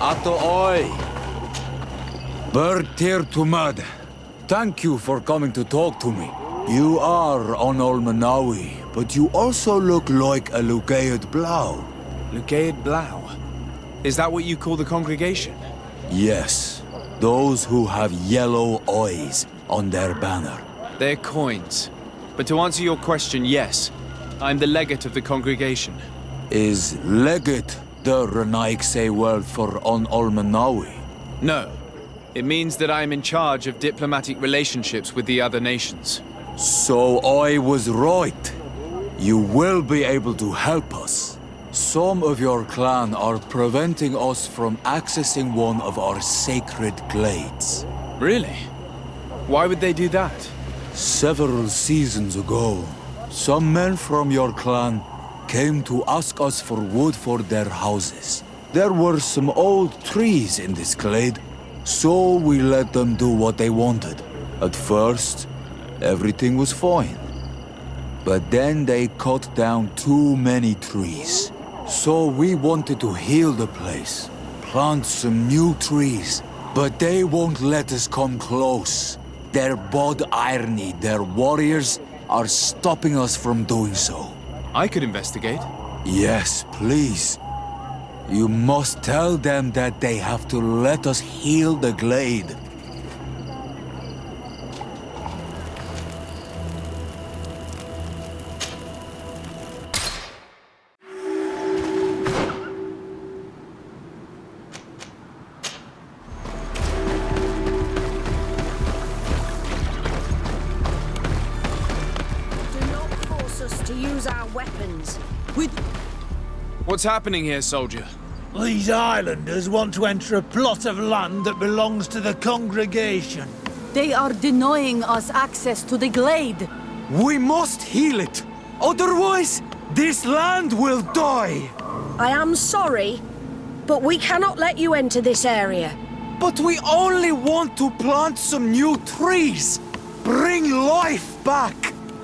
Ato oi! Bird tear to mud. Thank you for coming to talk to me. You are on Olmanawi, but you also look like a Lugaid Blau. Lugaid Blau? Is that what you call the congregation? Yes. Those who have yellow eyes on their banner. They're coins. But to answer your question, yes. I'm the legate of the congregation. Is legate the Renaigse word for on Olmanawi? No. It means that I am in charge of diplomatic relationships with the other nations. So I was right. You will be able to help us. Some of your clan are preventing us from accessing one of our sacred glades. Really? Why would they do that? Several seasons ago, some men from your clan came to ask us for wood for their houses. There were some old trees in this glade, so we let them do what they wanted. At first, everything was fine. But then they cut down too many trees. So we wanted to heal the place, plant some new trees, but they won't let us come close. Their bod irony, their warriors, are stopping us from doing so. I could investigate. Yes, please. You must tell them that they have to let us heal the glade. What's happening here, soldier? These islanders want to enter a plot of land that belongs to the congregation. They are denying us access to the glade. We must heal it. Otherwise, this land will die. I am sorry, but we cannot let you enter this area. But we only want to plant some new trees. Bring life back.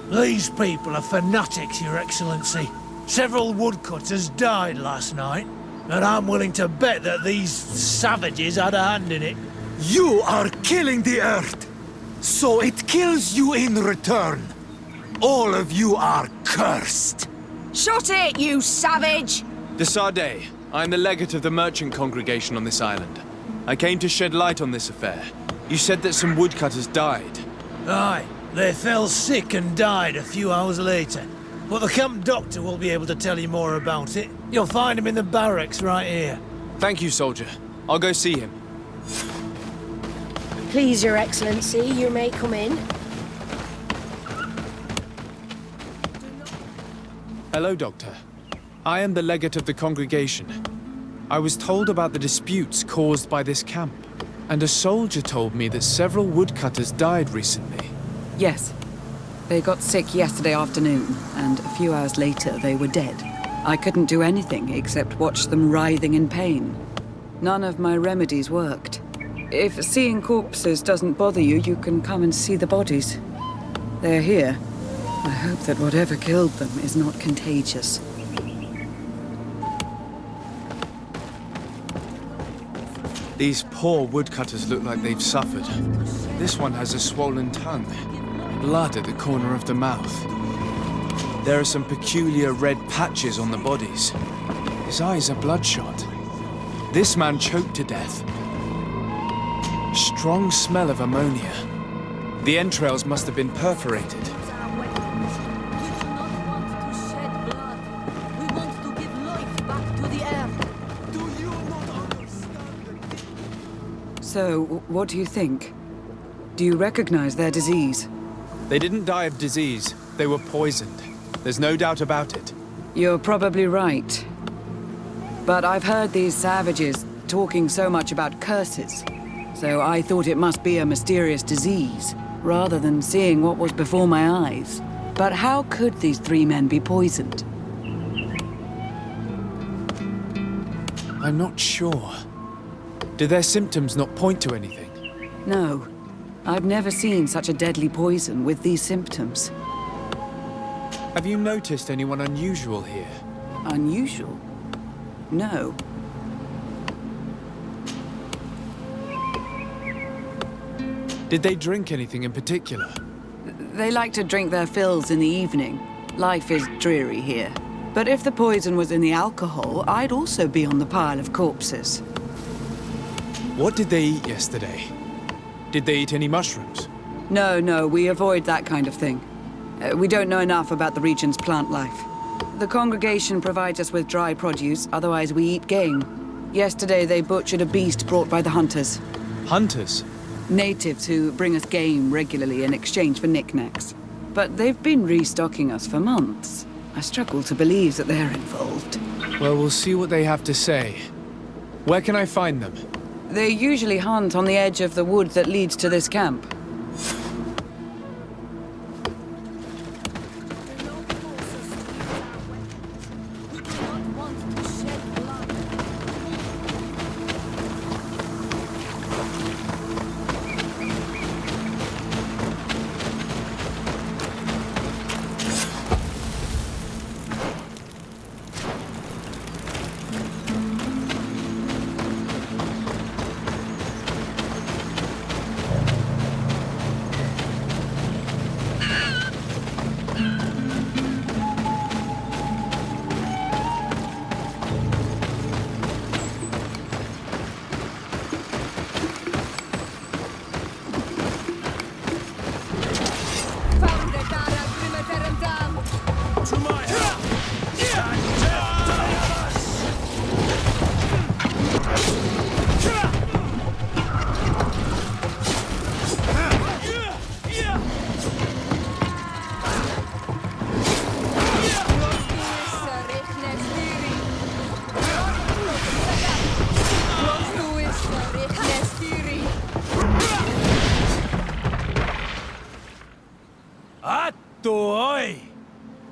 These people are fanatics, Your Excellency. Several woodcutters died last night, and I'm willing to bet that these savages had a hand in it. You are killing the earth, so it kills you in return. All of you are cursed. Shut it, you savage! De Sardet, I'm the legate of the merchant congregation on this island. I came to shed light on this affair. You said that some woodcutters died. Aye, they fell sick and died a few hours later. But the camp doctor will be able to tell you more about it. You'll find him in the barracks right here. Thank you, soldier. I'll go see him. Please, Your Excellency, you may come in. Hello, Doctor. I am the legate of the congregation. I was told about the disputes caused by this camp, and a soldier told me that several woodcutters died recently. Yes. They got sick yesterday afternoon, and a few hours later they were dead. I couldn't do anything except watch them writhing in pain. None of my remedies worked. If seeing corpses doesn't bother you, you can come and see the bodies. They're here. I hope that whatever killed them is not contagious. These poor woodcutters look like they've suffered. This one has a swollen tongue. Blood at the corner of the mouth. There are some peculiar red patches on the bodies. His eyes are bloodshot. This man choked to death. Strong smell of ammonia. The entrails must have been perforated. So, what do you think? Do you recognize their disease? They didn't die of disease. They were poisoned. There's no doubt about it. You're probably right. But I've heard these savages talking so much about curses, so I thought it must be a mysterious disease, rather than seeing what was before my eyes. But how could these three men be poisoned? I'm not sure. Do their symptoms not point to anything? No. I've never seen such a deadly poison with these symptoms. Have you noticed anyone unusual here? Unusual? No. Did they drink anything in particular? They like to drink their fills in the evening. Life is dreary here. But if the poison was in the alcohol, I'd also be on the pile of corpses. What did they eat yesterday? Did they eat any mushrooms? No, we avoid that kind of thing. We don't know enough about the region's plant life. The congregation provides us with dry produce, otherwise we eat game. Yesterday they butchered a beast brought by the hunters. Hunters? Natives who bring us game regularly in exchange for knickknacks. But they've been restocking us for months. I struggle to believe that they're involved. Well, we'll see what they have to say. Where can I find them? They usually hunt on the edge of the wood that leads to this camp.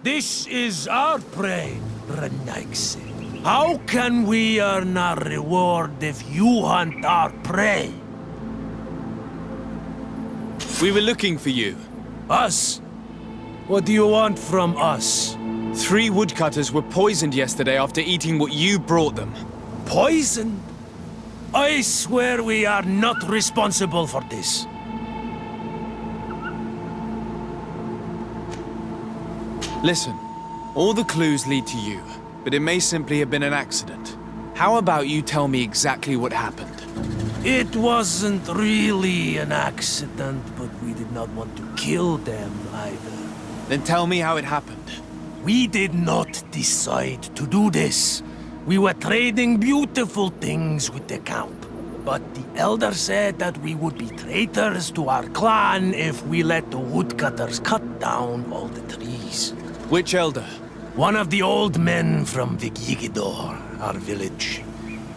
This is our prey, Renaix. How can we earn our reward if you hunt our prey? We were looking for you. Us? What do you want from us? 3 woodcutters were poisoned yesterday after eating what you brought them. Poison? I swear we are not responsible for this. Listen, all the clues lead to you, but it may simply have been an accident. How about you tell me exactly what happened? It wasn't really an accident, but we did not want to kill them either. Then tell me how it happened. We did not decide to do this. We were trading beautiful things with the camp. But the elder said that we would be traitors to our clan if we let the woodcutters cut down all the trees. Which elder? One of the old men from Vigigidor, our village.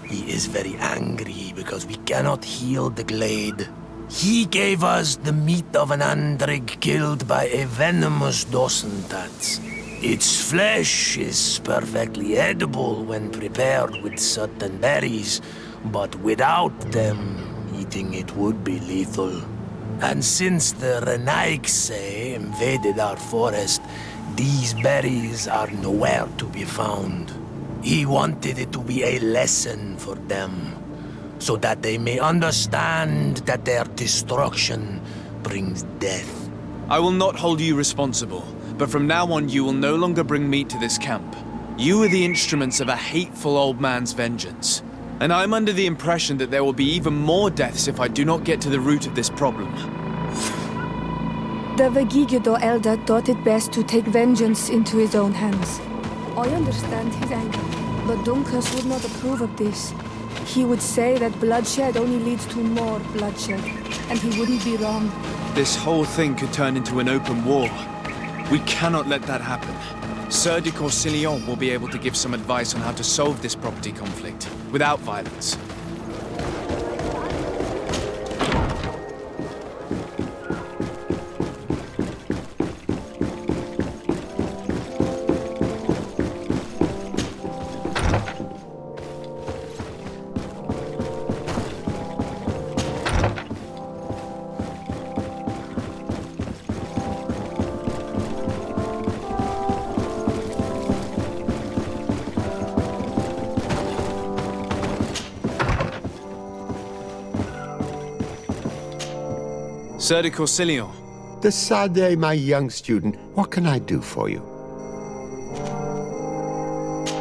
He is very angry because we cannot heal the glade. He gave us the meat of an andrig killed by a venomous dosentats. Its flesh is perfectly edible when prepared with certain berries, but without them, eating it would be lethal. And since the Renaix invaded our forest, these berries are nowhere to be found. He wanted it to be a lesson for them, so that they may understand that their destruction brings death. I will not hold you responsible, but from now on you will no longer bring meat to this camp. You are the instruments of a hateful old man's vengeance. And I'm under the impression that there will be even more deaths if I do not get to the root of this problem. The Vegigido elder thought it best to take vengeance into his own hands. I understand his anger, but Dunkus would not approve of this. He would say that bloodshed only leads to more bloodshed, and he wouldn't be wrong. This whole thing could turn into an open war. We cannot let that happen. Sir de Corsillon will be able to give some advice on how to solve this property conflict, without violence. Sir de Corsilion. The Sade, my young student, what can I do for you?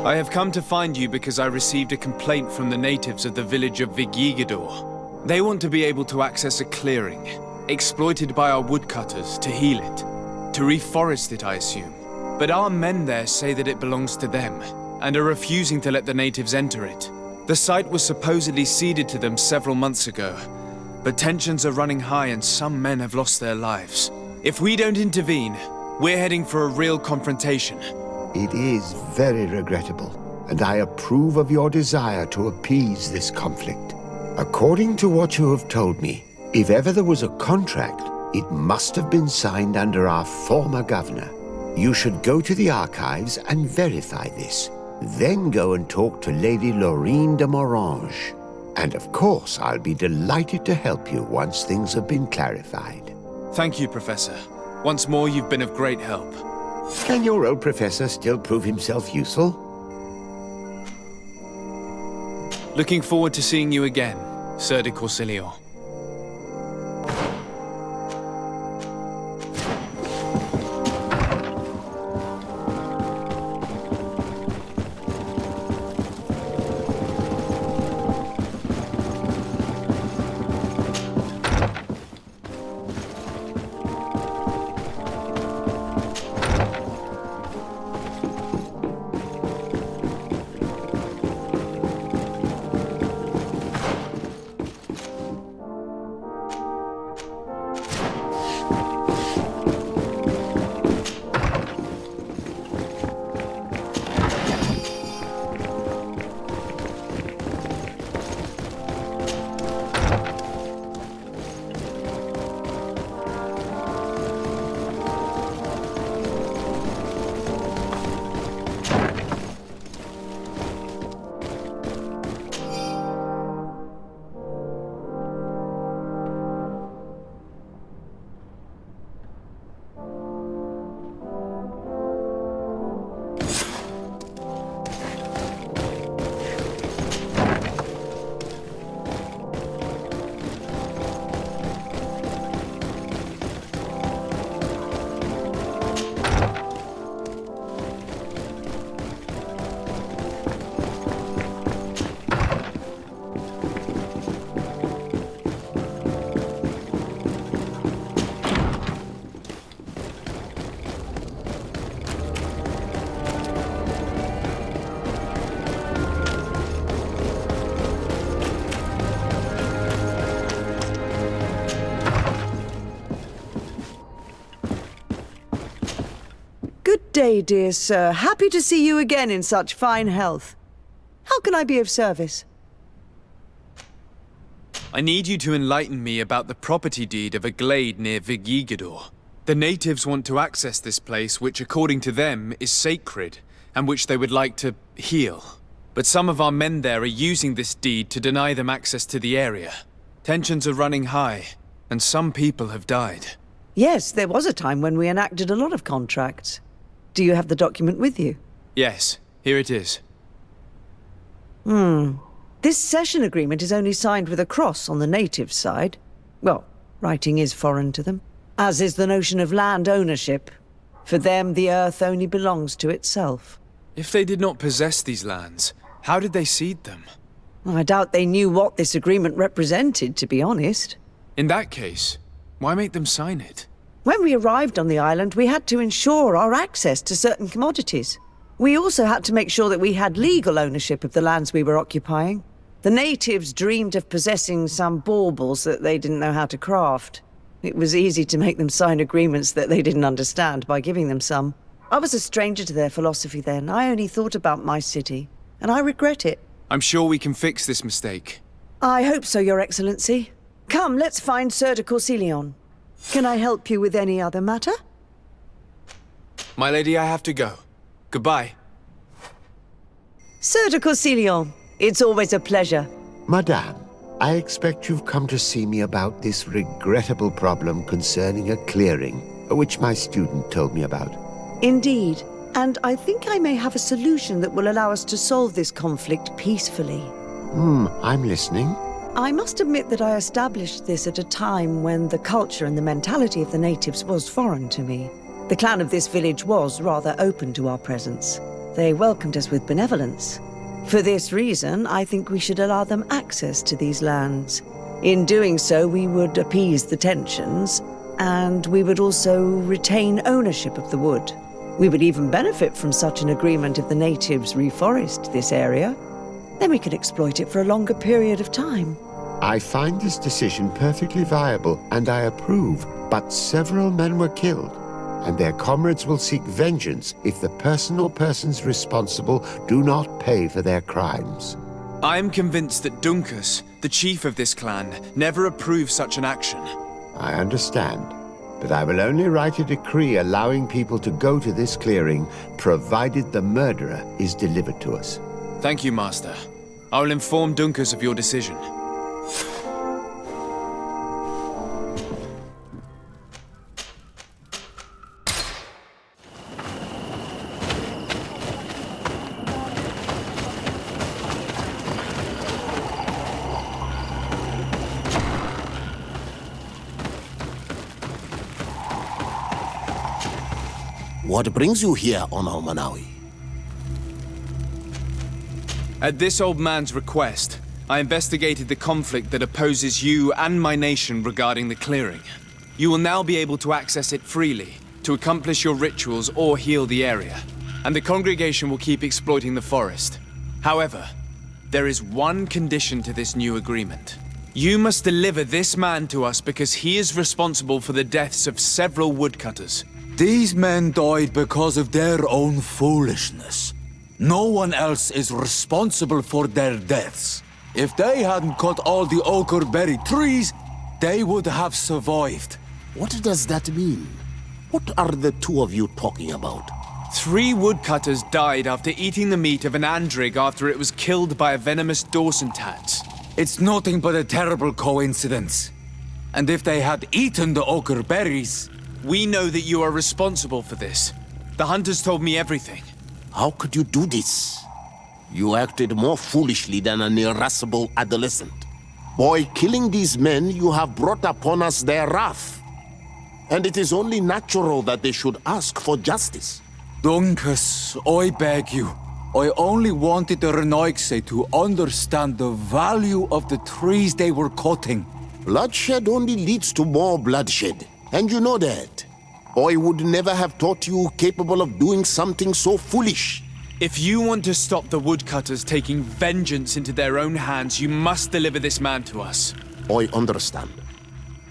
I have come to find you because I received a complaint from the natives of the village of Vigigador. They want to be able to access a clearing, exploited by our woodcutters, to heal it. To reforest it, I assume. But our men there say that it belongs to them, and are refusing to let the natives enter it. The site was supposedly ceded to them several months ago, but tensions are running high and some men have lost their lives. If we don't intervene, we're heading for a real confrontation. It is very regrettable, and I approve of your desire to appease this conflict. According to what you have told me, if ever there was a contract, it must have been signed under our former governor. You should go to the archives and verify this. Then go and talk to Lady Laurine de Morange. And of course, I'll be delighted to help you once things have been clarified. Thank you, Professor. Once more, you've been of great help. Can your old professor still prove himself useful? Looking forward to seeing you again, Sir de Corsilion. Good day, dear sir. Happy to see you again in such fine health. How can I be of service? I need you to enlighten me about the property deed of a glade near Vigigador. The natives want to access this place, which according to them is sacred, and which they would like to heal. But some of our men there are using this deed to deny them access to the area. Tensions are running high, and some people have died. Yes, there was a time when we enacted a lot of contracts. Do you have the document with you? Yes, here it is. This cession agreement is only signed with a cross on the native side. Well, writing is foreign to them, as is the notion of land ownership. For them, the earth only belongs to itself. If they did not possess these lands, how did they cede them? I doubt they knew what this agreement represented, to be honest. In that case, why make them sign it? When we arrived on the island, we had to ensure our access to certain commodities. We also had to make sure that we had legal ownership of the lands we were occupying. The natives dreamed of possessing some baubles that they didn't know how to craft. It was easy to make them sign agreements that they didn't understand by giving them some. I was a stranger to their philosophy then. I only thought about my city, and I regret it. I'm sure we can fix this mistake. I hope so, Your Excellency. Come, let's find Sir de Corsilion. Can I help you with any other matter? My lady, I have to go. Goodbye. Sir de Corsilion, it's always a pleasure. Madame, I expect you've come to see me about this regrettable problem concerning a clearing, which my student told me about. Indeed, and I think I may have a solution that will allow us to solve this conflict peacefully. I'm listening. I must admit that I established this at a time when the culture and the mentality of the natives was foreign to me. The clan of this village was rather open to our presence. They welcomed us with benevolence. For this reason, I think we should allow them access to these lands. In doing so, we would appease the tensions, and we would also retain ownership of the wood. We would even benefit from such an agreement if the natives reforest this area. Then we could exploit it for a longer period of time. I find this decision perfectly viable, and I approve, but several men were killed, and their comrades will seek vengeance if the person or persons responsible do not pay for their crimes. I am convinced that Dunkus, the chief of this clan, never approved such an action. I understand, but I will only write a decree allowing people to go to this clearing, provided the murderer is delivered to us. Thank you, Master. I will inform Dunkus of your decision. What brings you here on Almanawi? At this old man's request, I investigated the conflict that opposes you and my nation regarding the clearing. You will now be able to access it freely, to accomplish your rituals or heal the area, and the congregation will keep exploiting the forest. However, there is one condition to this new agreement. You must deliver this man to us because he is responsible for the deaths of several woodcutters. These men died because of their own foolishness. No one else is responsible for their deaths. If they hadn't cut all the ochreberry trees, they would have survived. What does that mean? What are the two of you talking about? 3 woodcutters died after eating the meat of an andrig after it was killed by a venomous Dawson tat. It's nothing but a terrible coincidence. And if they had eaten the ochreberries... We know that you are responsible for this. The hunters told me everything. How could you do this? You acted more foolishly than an irascible adolescent. By killing these men, you have brought upon us their wrath. And it is only natural that they should ask for justice. Dunkus, I beg you. I only wanted the Renoixe to understand the value of the trees they were cutting. Bloodshed only leads to more bloodshed. And you know that. I would never have thought you capable of doing something so foolish. If you want to stop the woodcutters taking vengeance into their own hands, you must deliver this man to us. I understand.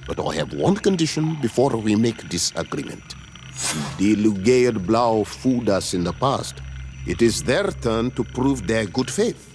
But I have one condition before we make this agreement. The Lugaid Blau fooled us in the past. It is their turn to prove their good faith.